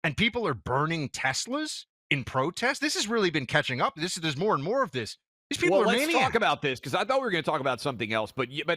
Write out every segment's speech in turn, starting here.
and people are burning Teslas in protest. This has really been catching up. There's more and more of this. These people Well, are let's talk maniacs. about this because I thought we were going to talk about something else,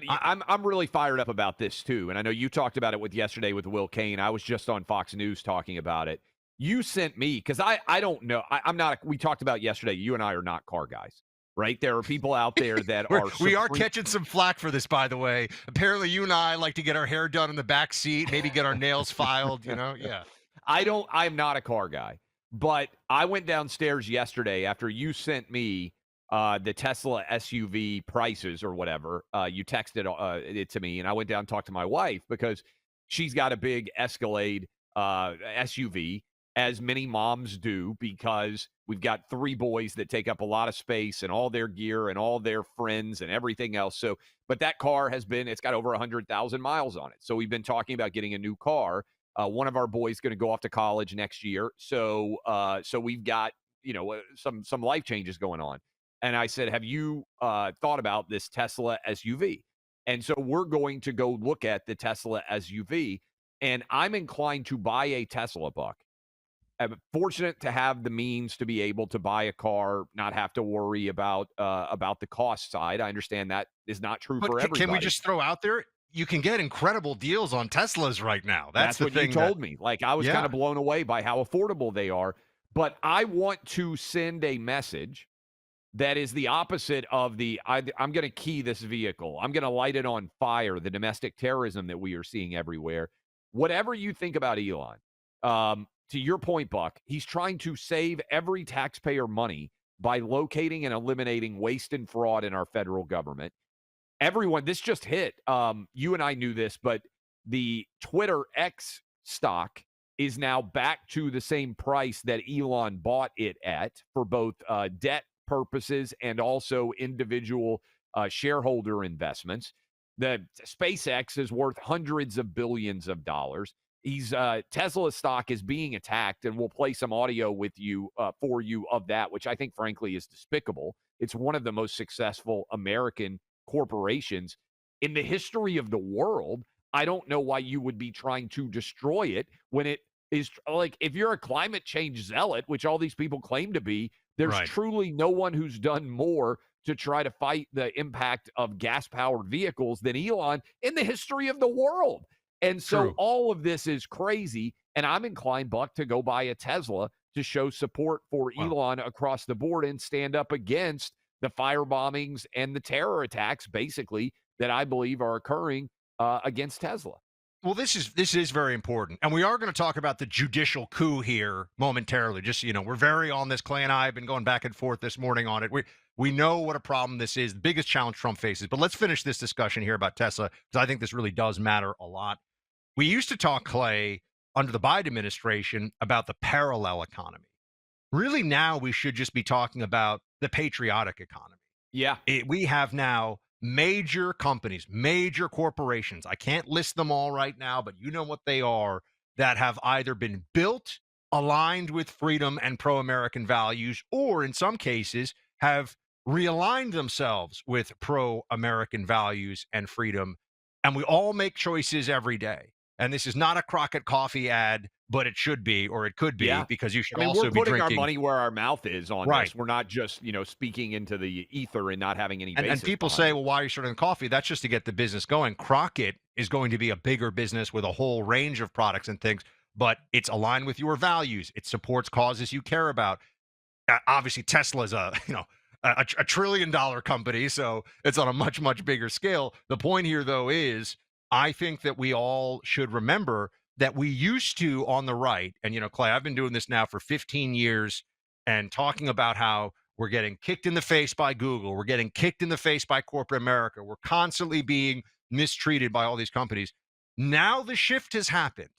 I'm really fired up about this too. And I know you talked about it with yesterday with Will Kane. I was just on Fox News talking about it. You sent me because I don't know. I'm not. We talked about yesterday. You and I are not car guys, right? There are people out there that are We are supreme. catching some flack for this, by the way. Apparently, you and I like to get our hair done in the back seat, maybe get our nails filed. Yeah. I'm not a car guy, but I went downstairs yesterday after you sent me the Tesla SUV prices or whatever. You texted it to me, and I went down and talked to my wife because she's got a big Escalade SUV, as many moms do, because we've got three boys that take up a lot of space and all their gear and all their friends and everything else. So, but that car it's got over 100,000 miles on it. So we've been talking about getting a new car. One of our boys going to go off to college next year, so we've got some life changes going on. And I said, "Have you thought about this Tesla SUV?" And so we're going to go look at the Tesla SUV, and I'm inclined to buy a Tesla, Buck. I'm fortunate to have the means to be able to buy a car, not have to worry about the cost side. I understand that is not true But for can we everybody. just throw out there? You can get incredible deals on Teslas right now. That's That's the what you thing that, told me. Like, I was kind yeah. of blown away by how affordable they are. But I want to send a message that is the opposite of I'm going to key this vehicle. I'm going to light it on fire, the domestic terrorism that we are seeing everywhere. Whatever you think about Elon, to your point, Buck, he's trying to save every taxpayer money by locating and eliminating waste and fraud in our federal government. Everyone, this just hit. You and I knew this, but the Twitter X stock is now back to the same price that Elon bought it at for both debt purposes and also individual shareholder investments. The SpaceX is worth hundreds of billions of dollars. Tesla stock is being attacked, and we'll play some audio with you for you of that, which I think, frankly, is despicable. It's one of the most successful American corporations in the history of the world. I don't know why you would be trying to destroy it when it is like, if you're a climate change zealot, which all these people claim to be, there's Right. truly no one who's done more to try to fight the impact of gas powered vehicles than Elon in the history of the world. And so True. all of this is crazy. And I'm inclined, Buck, to go buy a Tesla to show support for Well, Elon across the board and stand up against the fire bombings and the terror attacks, basically, that I believe are occurring against Tesla. Well, this is very important, and we are going to talk about the judicial coup here momentarily. Just so you know, we're very on this. Clay and I have been going back and forth this morning on it. We know what a problem this is, the biggest challenge Trump faces. But let's finish this discussion here about Tesla because I think this really does matter a lot. We used to talk, Clay, under the Biden administration about the parallel economy. Really, now we should just be talking about the patriotic economy. Yeah. We have now major companies, major corporations. I can't list them all right now, but you know what they are, that have either been built aligned with freedom and pro American values, or in some cases have realigned themselves with pro American values and freedom. And we all make choices every day. And this is not a Crockett coffee ad, but it should be, or it could be, Yeah. because you I should mean, we're also be putting our drinking. money where our mouth is on Right. this. We're not just, speaking into the ether and not having any And basis people behind say, it. well, why are you starting coffee? That's just to get the business going. Crockett is going to be a bigger business with a whole range of products and things, but it's aligned with your values. It supports causes you care about. Obviously, Tesla is a trillion-dollar company, so it's on a much, much bigger scale. The point here, though, is I think that we all should remember that we used to, on the right, and, Clay, I've been doing this now for 15 years and talking about how we're getting kicked in the face by Google. We're getting kicked in the face by corporate America. We're constantly being mistreated by all these companies. Now the shift has happened.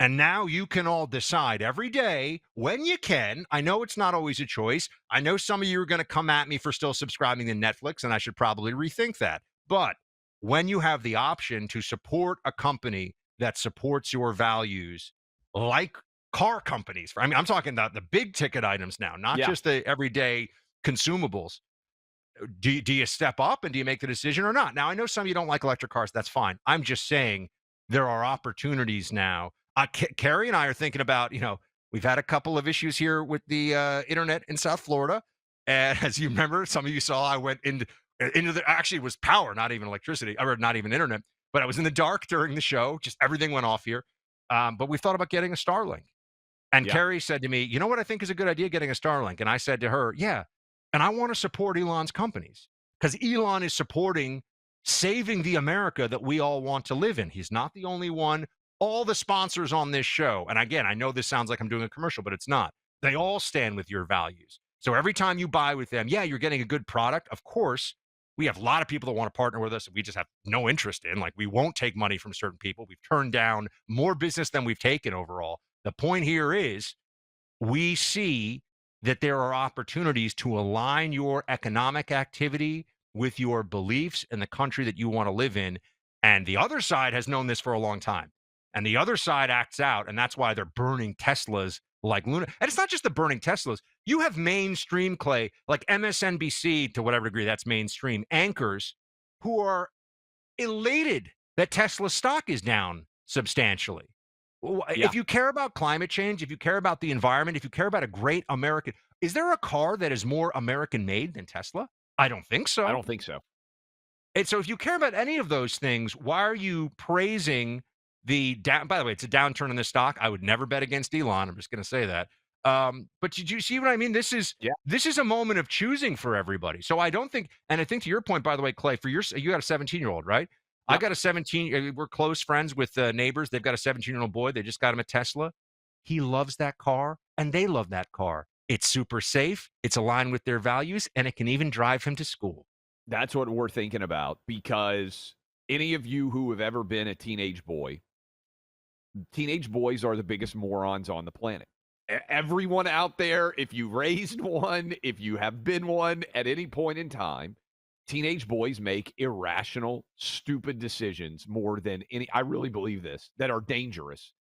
And now you can all decide every day when you can. I know it's not always a choice. I know some of you are going to come at me for still subscribing to Netflix, and I should probably rethink that. But when you have the option to support a company that supports your values, like car companies, I mean, I'm talking about the big ticket items now, not Yeah. just the everyday consumables. Do you step up and do you make the decision or not? Now, I know some of you don't like electric cars. That's fine. I'm just saying there are opportunities now. Carrie and I are thinking about, We've had a couple of issues here with the internet in South Florida. And as you remember, some of you saw, I went into the actually it was power, not even electricity, or not even internet, but I was in the dark during the show. Just everything went off here. But we thought about getting a Starlink. And Yeah. Carrie said to me, "You know what I think is a good idea, getting a Starlink?" And I said to her, "Yeah." And I want to support Elon's companies because Elon is supporting saving the America that we all want to live in. He's not the only one. All the sponsors on this show, and again, I know this sounds like I'm doing a commercial, but it's not. They all stand with your values. So every time you buy with them, yeah, you're getting a good product. Of course, we have a lot of people that want to partner with us that we just have no interest in. Like, we won't take money from certain people. We've turned down more business than we've taken overall. The point here is we see that there are opportunities to align your economic activity with your beliefs and the country that you want to live in. And the other side has known this for a long time. And the other side acts out. And that's why they're burning Teslas like Luna. And it's not just the burning Teslas. You have mainstream, Clay, like MSNBC, to whatever degree that's mainstream, anchors who are elated that Tesla stock is down substantially. Yeah. If you care about climate change, if you care about the environment, if you care about a great American, is there a car that is more American made than Tesla? I don't think I so. don't think so. And so if you care about any of those things, why are you praising the down? By the way, it's a downturn in the stock. I would never bet against Elon. I'm just going to say that. But did you see what I mean? Yeah. This is a moment of choosing for everybody. So I don't think, and I think to your point, by the way, Clay, for you got a 17-year-old, right? I Yep. got a 17. We're close friends with neighbors. They've got a 17-year-old boy. They just got him a Tesla. He loves that car, and they love that car. It's super safe. It's aligned with their values, and it can even drive him to school. That's what we're thinking about because any of you who have ever been a teenage boys are the biggest morons on the planet. Everyone out there, if you raised one, if you have been one at any point in time, teenage boys make irrational, stupid decisions more than any. I really believe this, that are dangerous.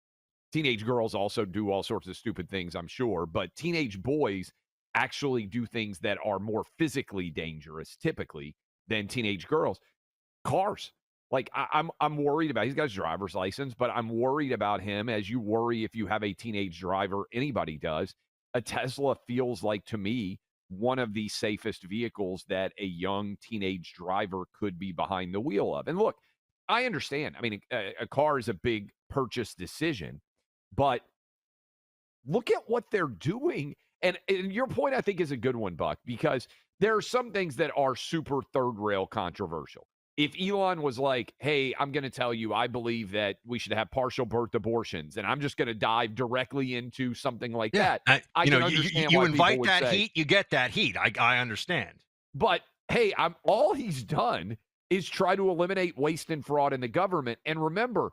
Teenage girls also do all sorts of stupid things, I'm sure, but teenage boys actually do things that are more physically dangerous typically than teenage girls. Cars. Like I'm worried about. He's got his driver's license, but I'm worried about him as you worry if you have a teenage driver. Anybody does. A Tesla feels like to me one of the safest vehicles that a young teenage driver could be behind the wheel of. And look, I understand. I mean, a car is a big purchase decision, but look at what they're doing. And your point, I think, is a good one, Buck, because there are some things that are super third rail controversial. If Elon was like, hey, I'm going to tell you, I believe that we should have partial birth abortions, and I'm just going to dive directly into something like Yeah, that, I you know, can you, understand you why people invite would that say, heat, you get that heat. I understand. but hey, I'm all he's done is try to eliminate waste and fraud in the government. And remember,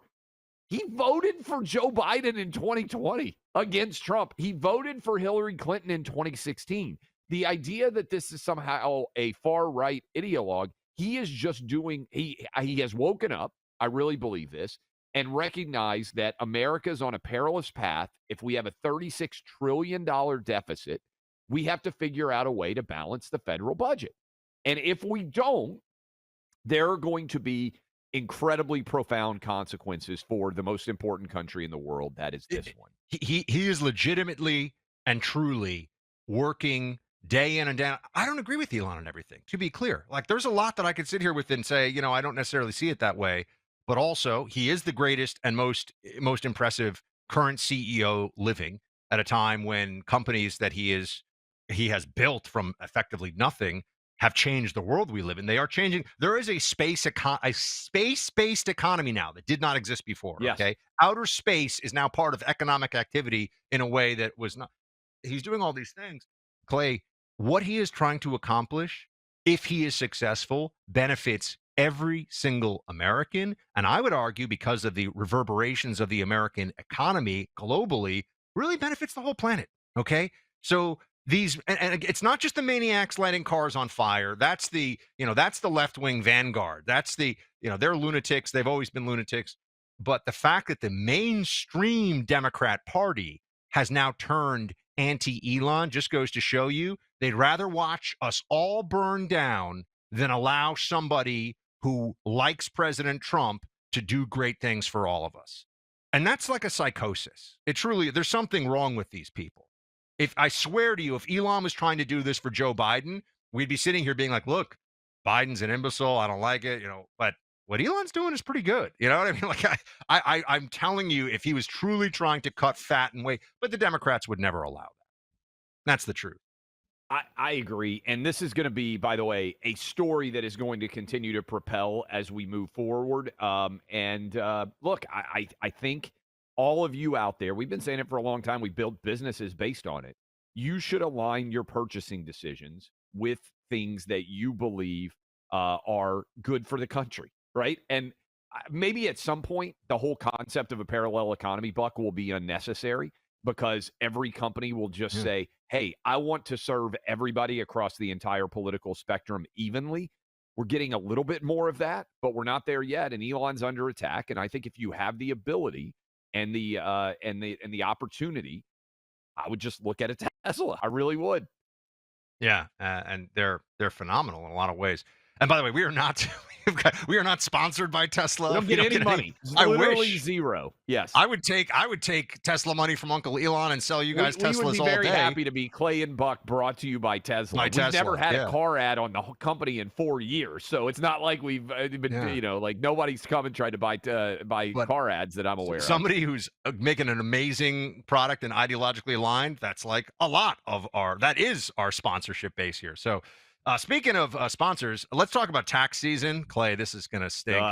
he voted for Joe Biden in 2020 against Trump. He voted for Hillary Clinton in 2016. The idea that this is somehow a far right ideologue, he is just doing, he has woken up, I really believe this, and recognized that America is on a perilous path. If we have a $36 trillion deficit, we have to figure out a way to balance the federal budget. And if we don't, there are going to be incredibly profound consequences for the most important country in the world. That is this one. He is legitimately and truly working day in and day out. I don't agree with Elon on everything, to be clear. Like, there's a lot that I could sit here with and say, I don't necessarily see it that way. But also, he is the greatest and most impressive current CEO living at a time when companies that he has built from effectively nothing have changed the world we live in. They are changing. There is a space-based economy now that did not exist before. Yes. Okay, outer space is now part of economic activity in a way that was not. He's doing all these things, Clay. What he is trying to accomplish, if he is successful, benefits every single American, and I would argue because of the reverberations of the American economy globally, really benefits the whole planet. Okay, so and it's not just the maniacs lighting cars on fire. That's the left wing vanguard. That's they're lunatics. They've always been lunatics. But the fact that the mainstream Democrat Party has now turned anti Elon just goes to show you they'd rather watch us all burn down than allow somebody who likes President Trump to do great things for all of us. And that's like a psychosis. It truly, there's something wrong with these people. If I swear to you, if Elon was trying to do this for Joe Biden, we'd be sitting here being like, look, Biden's an imbecile. I don't like it, but what Elon's doing is pretty good. You know what I mean? Like I'm telling you, if he was truly trying to cut fat and weight, but the Democrats would never allow that. That's the truth. I agree. And this is going to be, by the way, a story that is going to continue to propel as we move forward. Look, I think all of you out there, we've been saying it for a long time. We build businesses based on it. You should align your purchasing decisions with things that you believe are good for the country, right? And maybe at some point, the whole concept of a parallel economy, Buck, will be unnecessary because every company will just say, hey, I want to serve everybody across the entire political spectrum evenly. We're getting a little bit more of that, but we're not there yet. And Elon's under attack. And I think if you have the ability and the opportunity, I would just look at a Tesla. I really would. Yeah, and they're phenomenal in a lot of ways. And by the way, we are not we are not sponsored by Tesla. We don't get any money. I Literally wish. zero. Yes. I would take Tesla money from Uncle Elon and sell you guys we Teslas would be all very day. happy to be Clay and Buck, brought to you by Tesla. By We've Tesla, never had yeah. a car ad on the company in 4 years, so it's not like we've been, like nobody's come and tried to buy car ads that I'm aware of. Somebody who's making an amazing product and ideologically aligned, that's like a lot of that is our sponsorship base here. So speaking of sponsors, let's talk about tax season. Clay, this is going to stink.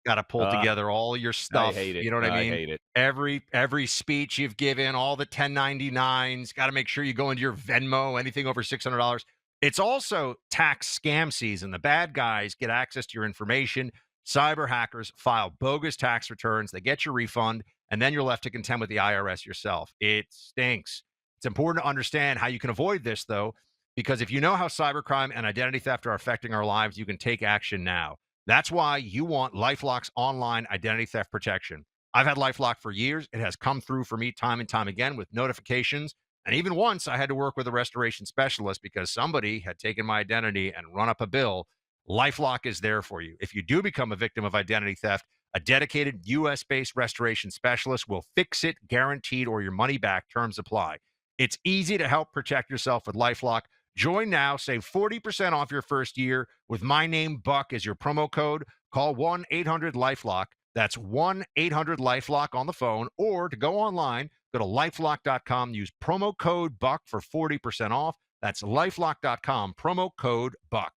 Got to pull together all your stuff. I hate it. You know what I mean? I hate it. Every speech you've given, all the 1099s, got to make sure you go into your Venmo, anything over $600. It's also tax scam season. The bad guys get access to your information. Cyber hackers file bogus tax returns. They get your refund, and then you're left to contend with the IRS yourself. It stinks. It's important to understand how you can avoid this, though, because if you know how cybercrime and identity theft are affecting our lives, you can take action now. That's why you want LifeLock's online identity theft protection. I've had LifeLock for years. It has come through for me time and time again with notifications. And even once I had to work with a restoration specialist because somebody had taken my identity and run up a bill. LifeLock is there for you. If you do become a victim of identity theft, a dedicated U.S.-based restoration specialist will fix it, guaranteed, or your money back. Terms apply. It's easy to help protect yourself with LifeLock. Join now, save 40% off your first year with my name, Buck, as your promo code. Call 1-800-LifeLock. That's 1-800-LifeLock on the phone, or to go online, go to lifelock.com, use promo code Buck for 40% off. That's lifelock.com, promo code Buck.